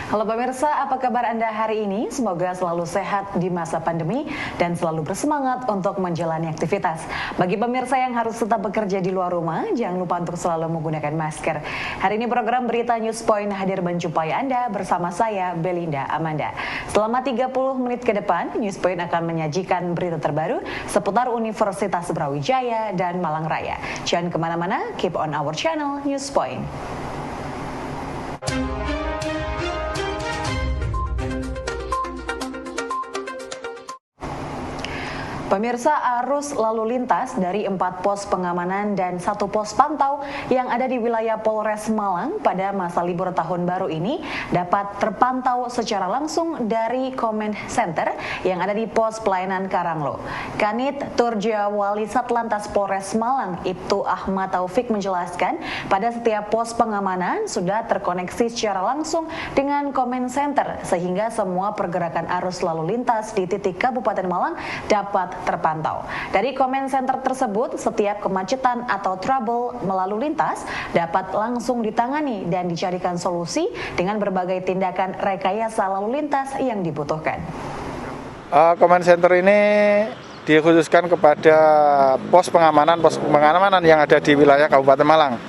Halo pemirsa, apa kabar Anda hari ini? Semoga selalu sehat di masa pandemi dan selalu bersemangat untuk menjalani aktivitas. Bagi pemirsa yang harus tetap bekerja di luar rumah, jangan lupa untuk selalu menggunakan masker. Hari ini program Berita News Point hadir menjumpai Anda bersama saya, Belinda Amanda. Selama 30 menit ke depan, News Point akan menyajikan berita terbaru seputar Universitas Brawijaya dan Malang Raya. Jangan kemana-mana, keep on our channel News Point. Pemirsa, arus lalu lintas dari 4 pos pengamanan dan 1 pos pantau yang ada di wilayah Polres Malang pada masa libur tahun baru ini dapat terpantau secara langsung dari Command Center yang ada di pos pelayanan Karanglo. Kanit Turja Wali Satlantas Polres Malang, Ibtu Ahmad Taufik menjelaskan pada setiap pos pengamanan sudah terkoneksi secara langsung dengan Command Center sehingga semua pergerakan arus lalu lintas di titik Kabupaten Malang dapat terpantau. Dari Command Center tersebut, setiap kemacetan atau trouble melalui lintas dapat langsung ditangani dan dicarikan solusi dengan berbagai tindakan rekayasa lalu lintas yang dibutuhkan. Command Center ini dikhususkan kepada pos pengamanan yang ada di wilayah Kabupaten Malang.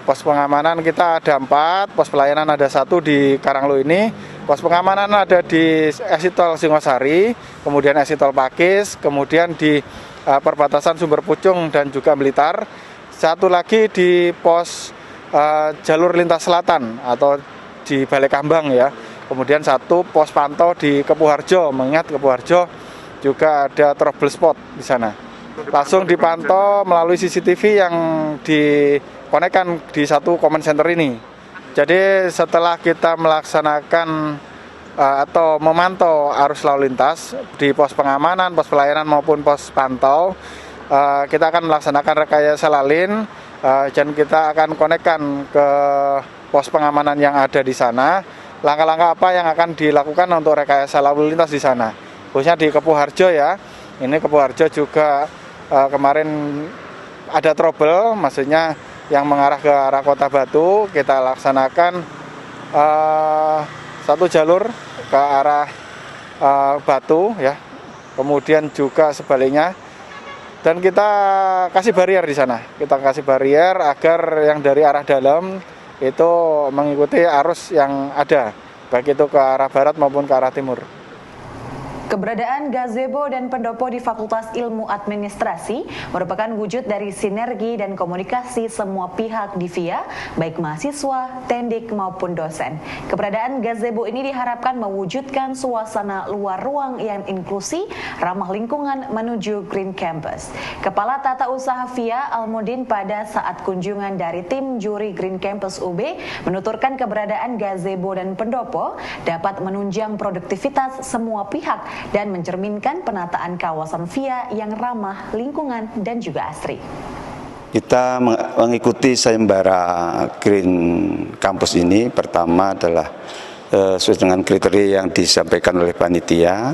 Pos pengamanan kita ada 4, pos pelayanan ada 1 di Karanglo ini. Pos pengamanan ada di Exit Tol Singosari, kemudian Exit Tol Pakis, kemudian di perbatasan Sumber Pucung dan juga Blitar. Satu lagi di pos jalur lintas selatan atau di Balekambang ya. Kemudian 1 pos pantau di Kepuharjo, mengingat Kepuharjo juga ada trouble spot di sana. Langsung dipantau melalui CCTV yang dikonekkan di 1 Command Center ini. Jadi setelah kita melaksanakan atau memantau arus lalu lintas di pos pengamanan, pos pelayanan maupun pos pantau, kita akan melaksanakan rekayasa lalin dan kita akan konekkan ke pos pengamanan yang ada di sana. Langkah-langkah apa yang akan dilakukan untuk rekayasa lalu lintas di sana, khususnya di Kepuharjo ya. Ini Kepuharjo juga kemarin ada trouble, maksudnya yang mengarah ke arah Kota Batu, kita laksanakan 1 jalur ke arah Batu ya, kemudian juga sebaliknya, dan kita kasih barier di sana. Kita kasih barier agar yang dari arah dalam itu mengikuti arus yang ada, baik itu ke arah barat maupun ke arah timur. Keberadaan gazebo dan pendopo di Fakultas Ilmu Administrasi merupakan wujud dari sinergi dan komunikasi semua pihak di VIA, baik mahasiswa, tendik maupun dosen. Keberadaan gazebo ini diharapkan mewujudkan suasana luar ruang yang inklusi, ramah lingkungan menuju Green Campus. Kepala Tata Usaha VIA Almudin pada saat kunjungan dari tim juri Green Campus UB menuturkan keberadaan gazebo dan pendopo dapat menunjang produktivitas semua pihak dan mencerminkan penataan kawasan VIA yang ramah lingkungan dan juga asri. Kita mengikuti sayembara Green Campus ini, pertama adalah sesuai dengan kriteria yang disampaikan oleh panitia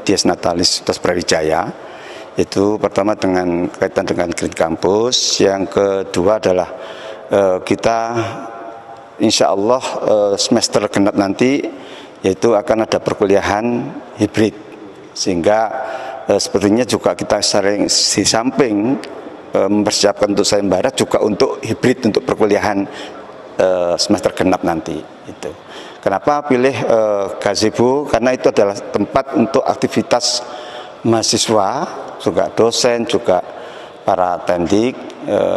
Dies Natalis Universitas Brawijaya. Itu pertama dengan kaitan dengan Green Campus, yang kedua adalah kita insya Allah semester genap nanti yaitu akan ada perkuliahan hibrid, sehingga sepertinya juga kita sering di samping mempersiapkan untuk sayembara juga untuk hibrid untuk perkuliahan semester genap nanti. Itu kenapa pilih gazebo, karena itu adalah tempat untuk aktivitas mahasiswa, juga dosen, juga para tendik,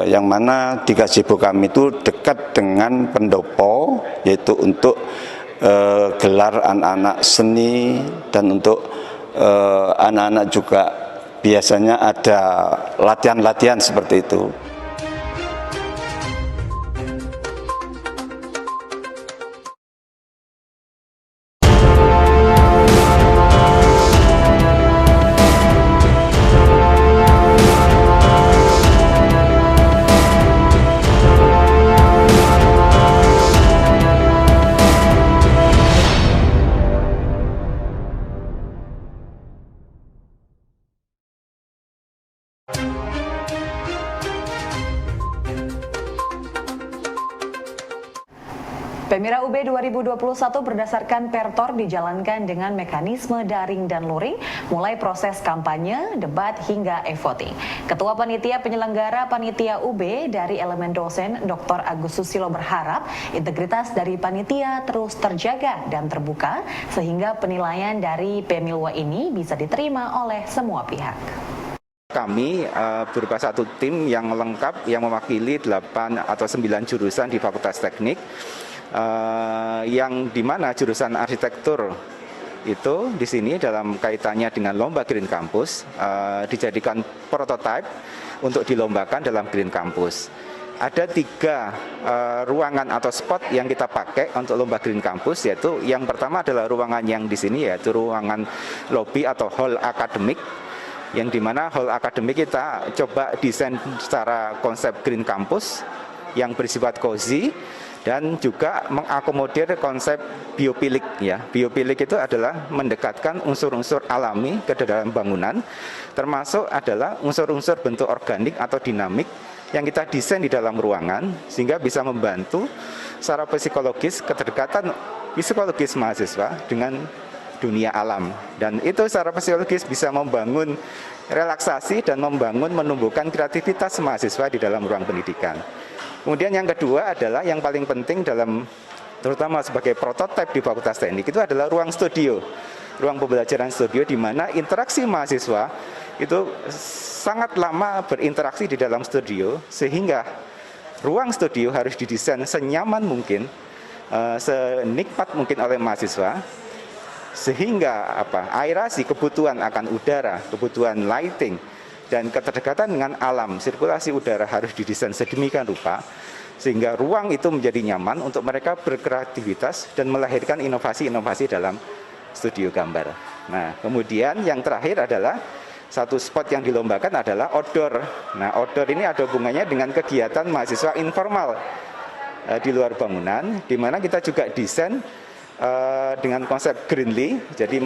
yang mana di gazebo kami itu dekat dengan pendopo, yaitu untuk gelar anak-anak seni, dan untuk anak-anak juga biasanya ada latihan-latihan seperti itu. Pemira UB 2021 berdasarkan Pertor dijalankan dengan mekanisme daring dan luring, mulai proses kampanye, debat hingga e-voting. Ketua Panitia Penyelenggara Panitia UB dari elemen dosen Dr. Agus Susilo berharap integritas dari panitia terus terjaga dan terbuka sehingga penilaian dari Pemilwa ini bisa diterima oleh semua pihak. Kami berupa satu tim yang lengkap yang mewakili 8 atau 9 jurusan di Fakultas Teknik, yang dimana jurusan arsitektur itu di sini dalam kaitannya dengan lomba Green Campus dijadikan prototipe untuk dilombakan dalam Green Campus. Ada 3 ruangan atau spot yang kita pakai untuk lomba Green Campus, yaitu yang pertama adalah ruangan yang di sini, yaitu ruangan lobby atau hall akademik, yang dimana hall akademik kita coba desain secara konsep Green Campus yang bersifat cozy dan juga mengakomodir konsep biopilik ya. Biopilik itu adalah mendekatkan unsur-unsur alami ke dalam bangunan, termasuk adalah unsur-unsur bentuk organik atau dinamik yang kita desain di dalam ruangan sehingga bisa membantu secara psikologis kedekatan psikologis mahasiswa dengan dunia alam, dan itu secara psikologis bisa membangun relaksasi dan menumbuhkan kreativitas mahasiswa di dalam ruang pendidikan. Kemudian yang kedua adalah yang paling penting dalam terutama sebagai prototipe di Fakultas Teknik itu adalah ruang studio, ruang pembelajaran studio di mana interaksi mahasiswa itu sangat lama berinteraksi di dalam studio sehingga ruang studio harus didesain senyaman mungkin, senikmat mungkin oleh mahasiswa. Sehingga aerasi, kebutuhan akan udara, kebutuhan lighting, dan keterdekatan dengan alam, sirkulasi udara harus didesain sedemikian rupa sehingga ruang itu menjadi nyaman untuk mereka berkreativitas dan melahirkan inovasi-inovasi dalam studio gambar. Nah, kemudian yang terakhir adalah satu spot yang dilombakan adalah outdoor. Nah, outdoor ini ada hubungannya dengan kegiatan mahasiswa informal di luar bangunan, di mana kita juga desain dengan konsep greenly, jadi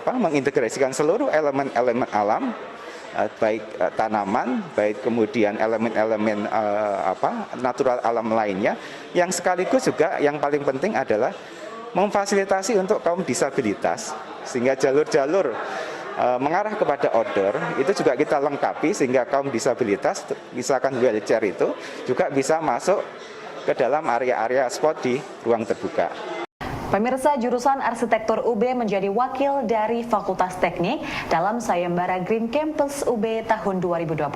mengintegrasikan seluruh elemen-elemen alam, baik tanaman, baik kemudian elemen-elemen natural alam lainnya, yang sekaligus juga yang paling penting adalah memfasilitasi untuk kaum disabilitas, sehingga jalur-jalur mengarah kepada outdoor itu juga kita lengkapi sehingga kaum disabilitas, misalkan wheelchair itu juga bisa masuk ke dalam area-area spot di ruang terbuka. Pemirsa, jurusan Arsitektur UB menjadi wakil dari Fakultas Teknik dalam Sayembara Green Campus UB tahun 2021.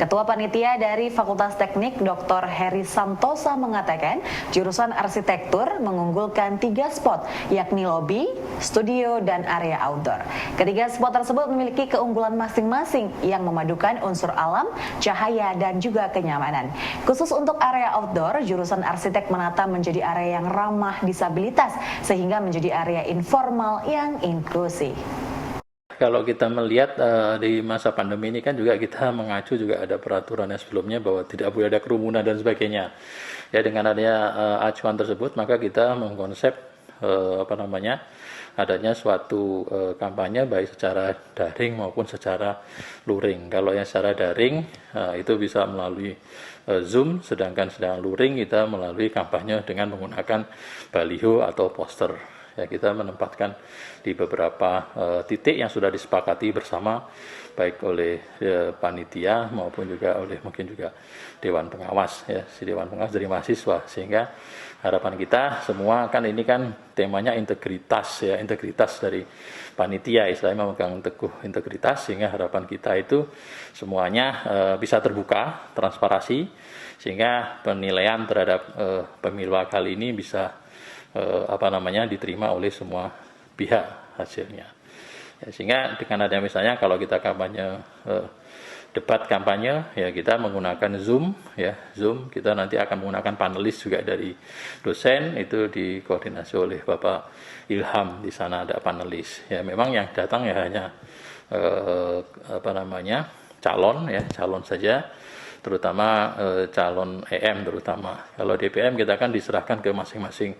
Ketua Panitia dari Fakultas Teknik Dr. Heri Santosa mengatakan jurusan Arsitektur mengunggulkan 3 spot, yakni lobby, studio, dan area outdoor. Ketiga spot tersebut memiliki keunggulan masing-masing yang memadukan unsur alam, cahaya, dan juga kenyamanan. Khusus untuk area outdoor, jurusan Arsitek menata menjadi area yang ramah disabilitas sehingga menjadi area informal yang inklusif. Kalau kita melihat di masa pandemi ini kan juga kita mengacu juga ada peraturan yang sebelumnya bahwa tidak boleh ada kerumunan dan sebagainya. Ya, dengan adanya acuan tersebut maka kita mengkonsep adanya suatu kampanye baik secara daring maupun secara luring. Kalau yang secara daring itu bisa melalui Zoom, sedangkan luring kita melalui kampanye dengan menggunakan baliho atau poster. Ya, kita menempatkan di beberapa titik yang sudah disepakati bersama baik oleh panitia maupun juga oleh mungkin juga dewan pengawas, ya, si dewan pengawas dari mahasiswa, sehingga harapan kita semua kan ini kan temanya integritas, ya, integritas dari panitia, istilahnya memegang teguh integritas, sehingga harapan kita itu semuanya bisa terbuka, transparansi, sehingga penilaian terhadap pemilu kali ini bisa diterima oleh semua pihak hasilnya. Ya, sehingga dengan adanya misalnya kalau kita kampanye debat kampanye, ya kita menggunakan Zoom, ya Zoom kita nanti akan menggunakan panelis juga dari dosen, itu dikoordinasi oleh Bapak Ilham, di sana ada panelis. Ya memang yang datang ya hanya calon, ya calon saja, terutama calon EM terutama. Kalau DPM kita kan diserahkan ke masing-masing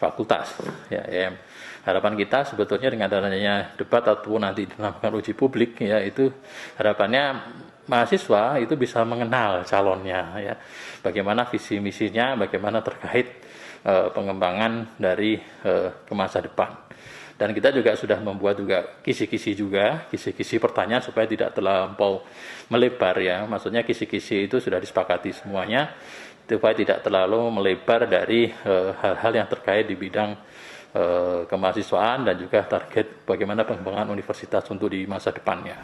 fakultas, ya EM. Harapan kita sebetulnya dengan adanya debat ataupun nanti dinamakan uji publik, ya itu harapannya mahasiswa itu bisa mengenal calonnya, ya bagaimana visi misinya, bagaimana terkait pengembangan dari ke masa depan. Dan kita juga sudah membuat juga kisi-kisi pertanyaan supaya tidak terlampau melebar ya. Maksudnya kisi-kisi itu sudah disepakati semuanya supaya tidak terlalu melebar dari hal-hal yang terkait di bidang kemahasiswaan dan juga target bagaimana pengembangan universitas untuk di masa depannya.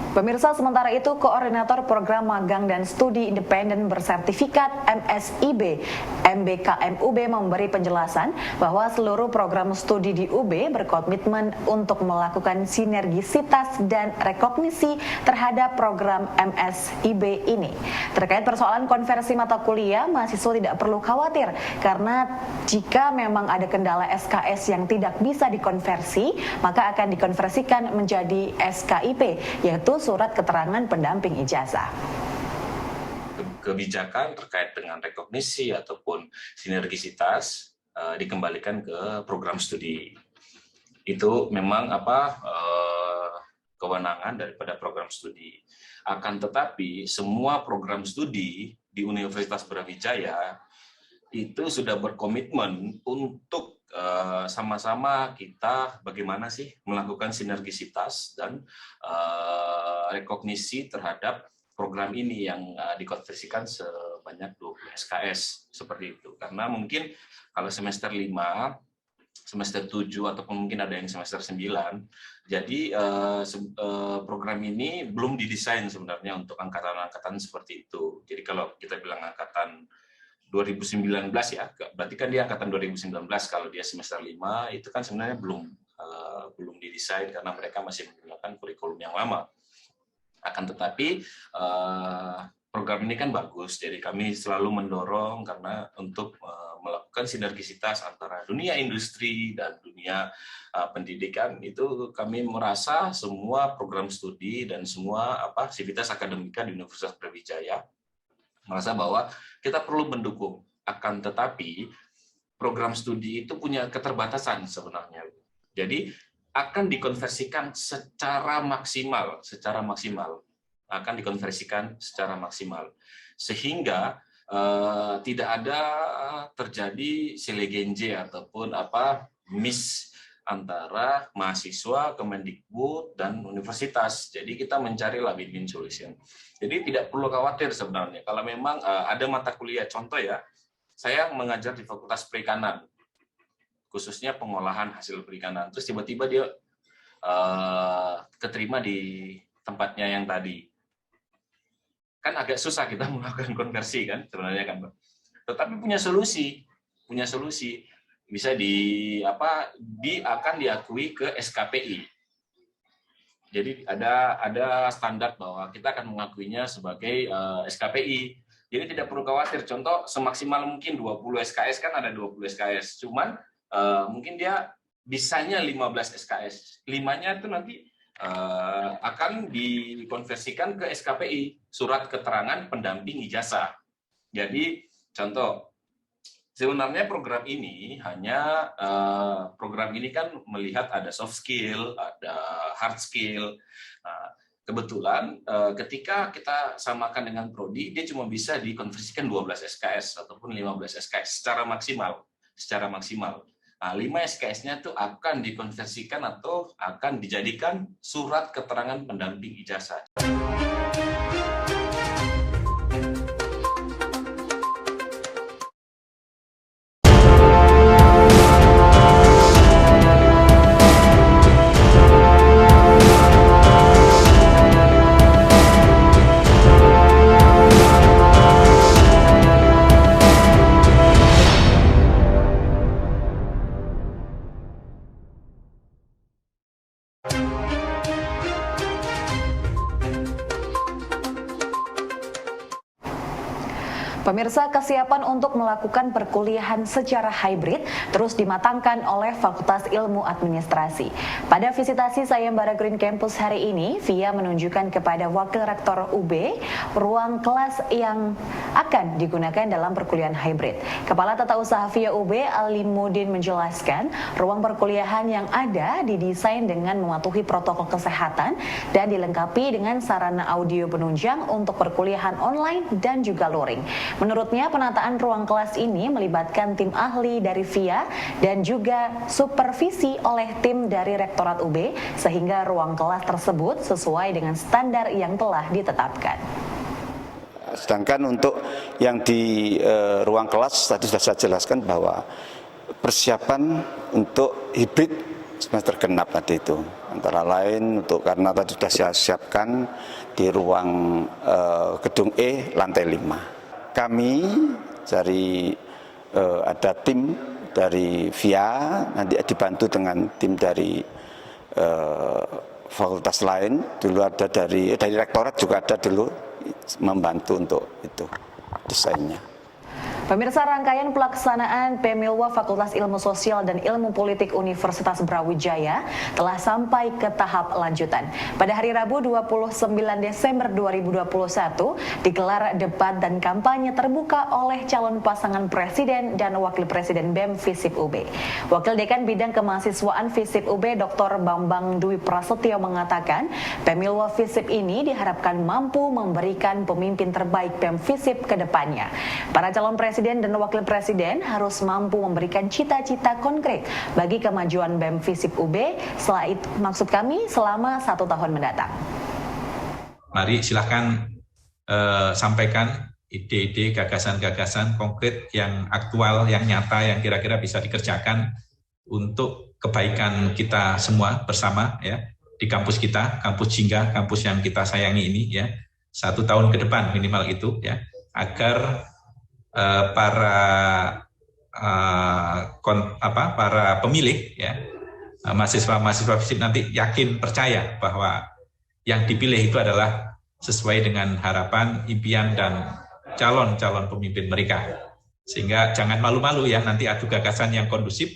Pemirsa, sementara itu Koordinator Program Magang dan Studi Independen Bersertifikat MSIB MBKM UB memberi penjelasan bahwa seluruh program studi di UB berkomitmen untuk melakukan sinergisitas dan rekognisi terhadap program MSIB ini. Terkait persoalan konversi mata kuliah, mahasiswa tidak perlu khawatir karena jika memang ada kendala SKS yang tidak bisa dikonversi, maka akan dikonversikan menjadi SKIP, yaitu surat keterangan pendamping ijazah. Kebijakan terkait dengan rekognisi ataupun sinergisitas dikembalikan ke program studi. Itu memang kewenangan daripada program studi. Akan tetapi semua program studi di Universitas Brawijaya itu sudah berkomitmen untuk sama-sama kita bagaimana sih melakukan sinergisitas dan rekognisi terhadap program ini yang dikonversikan sebanyak 20 SKS seperti itu. Karena mungkin kalau semester 5, semester 7 ataupun mungkin ada yang semester 9, jadi program ini belum didesain sebenarnya untuk angkatan-angkatan seperti itu. Jadi kalau kita bilang angkatan 2019 ya, berarti kan dia angkatan 2019, kalau dia semester 5 itu kan sebenarnya belum didesain karena mereka masih menggunakan kurikulum yang lama. Akan tetapi program ini kan bagus, jadi kami selalu mendorong karena untuk melakukan sinergisitas antara dunia industri dan dunia pendidikan. Itu kami merasa semua program studi dan semua sivitas akademika di Universitas Brawijaya merasa bahwa kita perlu mendukung. Akan tetapi program studi itu punya keterbatasan sebenarnya. Jadi akan dikonversikan secara maksimal, akan dikonversikan secara maksimal, sehingga tidak ada terjadi selegenje ataupun miss antara mahasiswa, Kemendikbud, dan universitas. Jadi kita mencari win-win solution. Jadi tidak perlu khawatir sebenarnya. Kalau memang ada mata kuliah, contoh ya, saya mengajar di Fakultas Perikanan, khususnya pengolahan hasil perikanan. Terus tiba-tiba dia keterima di tempatnya yang tadi. Kan agak susah kita melakukan konversi kan sebenarnya kan, Pak. Tetapi punya solusi. Bisa akan diakui ke SKPI. Jadi ada standar bahwa kita akan mengakuinya sebagai SKPI. Jadi tidak perlu khawatir. Contoh semaksimal mungkin 20 SKS, kan ada 20 SKS. Cuman mungkin dia bisanya 15 SKS. 5-nya itu nanti akan dikonversikan ke SKPI, surat keterangan pendamping ijazah. Jadi contoh, sebenarnya program ini program ini kan melihat ada soft skill, ada hard skill. Nah, kebetulan ketika kita samakan dengan prodi, dia cuma bisa dikonversikan 12 SKS ataupun 15 SKS secara maksimal. Nah, 5 SKS-nya itu akan dikonversikan atau akan dijadikan surat keterangan pendamping ijazah. Pemirsa, kesiapan untuk melakukan perkuliahan secara hybrid terus dimatangkan oleh Fakultas Ilmu Administrasi. Pada visitasi Sayembara Green Campus hari ini, VIA menunjukkan kepada Wakil Rektor UB ruang kelas yang akan digunakan dalam perkuliahan hybrid. Kepala Tata Usaha VIA UB, Alimuddin, menjelaskan ruang perkuliahan yang ada didesain dengan mematuhi protokol kesehatan dan dilengkapi dengan sarana audio penunjang untuk perkuliahan online dan juga luring. Menurutnya, penataan ruang kelas ini melibatkan tim ahli dari VIA dan juga supervisi oleh tim dari Rektorat UB sehingga ruang kelas tersebut sesuai dengan standar yang telah ditetapkan. Sedangkan untuk yang di ruang kelas tadi sudah saya jelaskan bahwa persiapan untuk hibrid semester genap tadi itu, antara lain untuk karena tadi sudah saya siapkan di ruang gedung E lantai 5. Kami dari ada tim dari VIA, nanti dibantu dengan tim dari fakultas lain, dulu ada dari rektorat juga ada dulu membantu untuk itu desainnya. Pemirsa, rangkaian pelaksanaan Pemilwa Fakultas Ilmu Sosial dan Ilmu Politik Universitas Brawijaya telah sampai ke tahap lanjutan. Pada hari Rabu 29 Desember 2021 digelar debat dan kampanye terbuka oleh calon pasangan presiden dan wakil presiden BEM FISIP UB. Wakil Dekan Bidang Kemahasiswaan FISIP UB Dr. Bambang Dwi Prasetyo mengatakan, Pemilwa FISIP ini diharapkan mampu memberikan pemimpin terbaik BEM FISIP ke depannya. Para calon presiden dan wakil presiden harus mampu memberikan cita-cita konkret bagi kemajuan BEM FISIP UB selama 1 tahun mendatang. Mari silahkan sampaikan ide-ide, gagasan-gagasan konkret yang aktual, yang nyata, yang kira-kira bisa dikerjakan untuk kebaikan kita semua bersama ya di kampus kita, kampus Jingga, kampus yang kita sayangi ini ya. 1 tahun ke depan minimal itu ya, agar para pemilih ya, mahasiswa FISIP nanti yakin percaya bahwa yang dipilih itu adalah sesuai dengan harapan, impian dan calon-calon pemimpin mereka. Sehingga jangan malu-malu ya, nanti adu gagasan yang kondusif,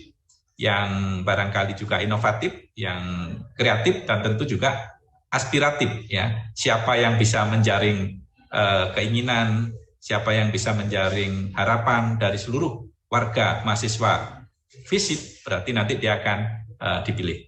yang barangkali juga inovatif, yang kreatif dan tentu juga aspiratif ya. Siapa yang bisa menjaring keinginan, siapa yang bisa menjaring harapan dari seluruh warga mahasiswa FISIP, berarti nanti dia akan dipilih.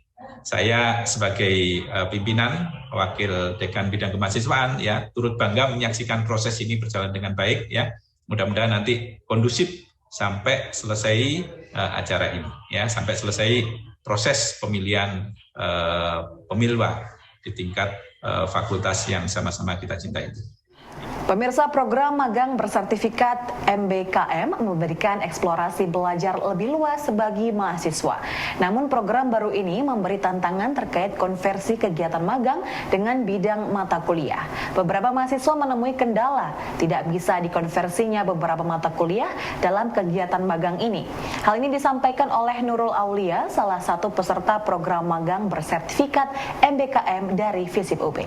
Saya sebagai pimpinan, wakil dekan bidang kemahasiswaan, ya turut bangga menyaksikan proses ini berjalan dengan baik. Ya, mudah-mudahan nanti kondusif sampai selesai acara ini, ya sampai selesai proses pemilihan pemilwa di tingkat fakultas yang sama-sama kita cintai. Pemirsa, program magang bersertifikat MBKM memberikan eksplorasi belajar lebih luas bagi mahasiswa. Namun program baru ini memberi tantangan terkait konversi kegiatan magang dengan bidang mata kuliah. Beberapa mahasiswa menemui kendala tidak bisa dikonversinya beberapa mata kuliah dalam kegiatan magang ini. Hal ini disampaikan oleh Nurul Aulia, salah satu peserta program magang bersertifikat MBKM dari FISIP UB.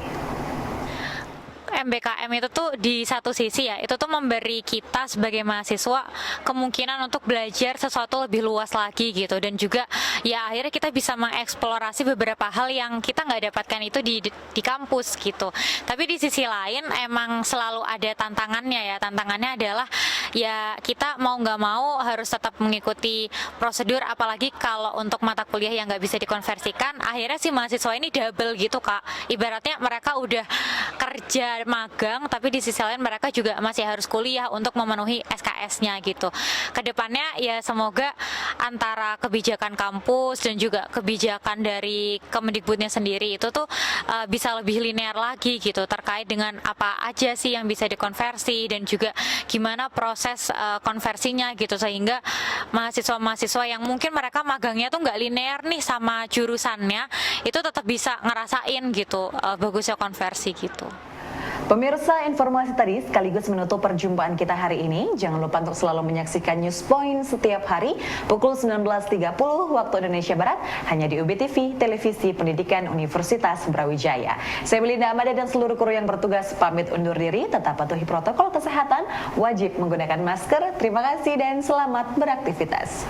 MBKM itu tuh di satu sisi ya, itu tuh memberi kita sebagai mahasiswa kemungkinan untuk belajar sesuatu lebih luas lagi gitu, dan juga ya akhirnya kita bisa mengeksplorasi beberapa hal yang kita nggak dapatkan itu di kampus gitu. Tapi di sisi lain emang selalu ada tantangannya ya. Tantangannya adalah ya kita mau nggak mau harus tetap mengikuti prosedur, apalagi kalau untuk mata kuliah yang nggak bisa dikonversikan, akhirnya si mahasiswa ini double gitu Kak. Ibaratnya mereka udah kerja magang, tapi di sisi lain mereka juga masih harus kuliah untuk memenuhi SKS-nya gitu. Kedepannya ya semoga antara kebijakan kampus dan juga kebijakan dari Kemendikbudnya sendiri itu tuh bisa lebih linear lagi gitu, terkait dengan apa aja sih yang bisa dikonversi dan juga gimana proses konversinya gitu, sehingga mahasiswa-mahasiswa yang mungkin mereka magangnya tuh nggak linear nih sama jurusannya, itu tetap bisa ngerasain gitu bagusnya konversi gitu. Pemirsa, informasi tadi sekaligus menutup perjumpaan kita hari ini. Jangan lupa untuk selalu menyaksikan News Point setiap hari pukul 19.30 waktu Indonesia Barat hanya di UB TV, Televisi Pendidikan Universitas Brawijaya. Saya Melinda Amada dan seluruh kru yang bertugas pamit undur diri. Tetap patuhi protokol kesehatan, wajib menggunakan masker. Terima kasih dan selamat beraktivitas.